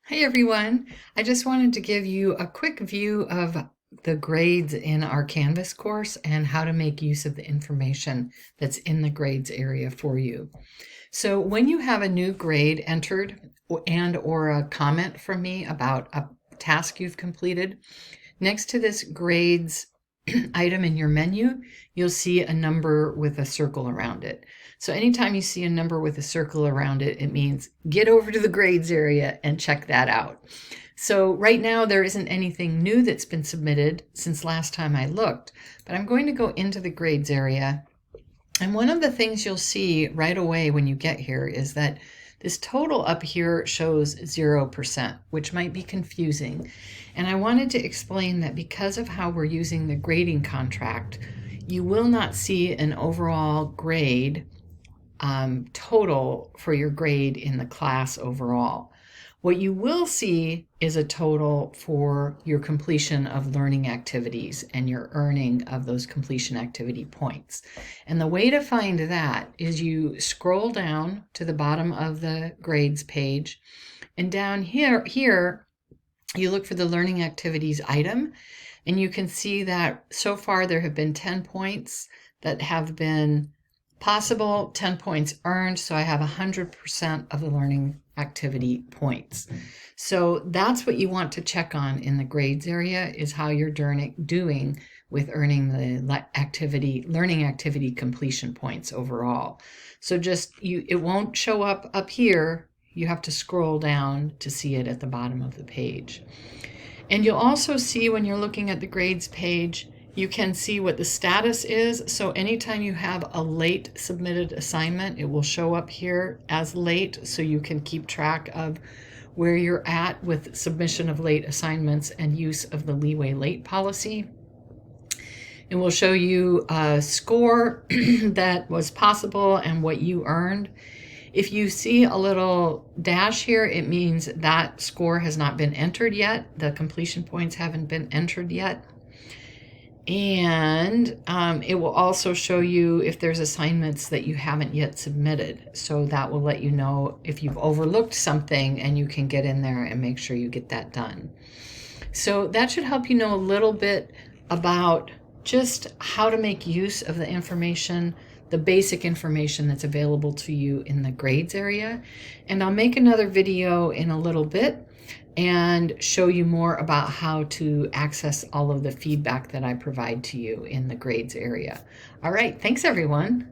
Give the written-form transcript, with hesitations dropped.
Hey everyone, I just wanted to give you a quick view of the grades in our Canvas course and how to make use of the information that's in the grades area for you. So when you have a new grade entered or a comment from me about a task you've completed, next to this grades item in your menu, you'll see a number with a circle around it. So anytime you see a number with a circle around it, it means get over to the grades area and check that out. So right now there isn't anything new that's been submitted since last time I looked, but I'm going to go into the grades area. And one of the things you'll see right away when you get here is that this total up here shows 0%, which might be confusing. And I wanted to explain that because of how we're using the grading contract, you will not see an overall grade total for your grade in the class overall. What you will see is a total for your completion of learning activities and your earning of those completion activity points. And the way to find that is you scroll down to the bottom of the grades page, and down here you look for the learning activities item, and you can see that so far there have been 10 points that have been possible, 10 points earned, so I have 100% of the learning activity points. So that's what you want to check on in the grades area, is how you're doing with earning the learning activity completion points overall. So it won't show up here. You have to scroll down to see it at the bottom of the page. And you'll also see when you're looking at the grades page, you can see what the status is. So anytime you have a late submitted assignment, it will show up here as late, so you can keep track of where you're at with submission of late assignments and use of the leeway late policy. And we'll show you a score that was possible and what you earned. If you see a little dash here, it means that score has not been entered yet. The completion points haven't been entered yet. And it will also show you if there's assignments that you haven't yet submitted. So that will let you know if you've overlooked something, and you can get in there and make sure you get that done. So that should help you know a little bit about just how to make use of the information, the basic information that's available to you in the grades area. And I'll make another video in a little bit and show you more about how to access all of the feedback that I provide to you in the grades area. All right, thanks everyone.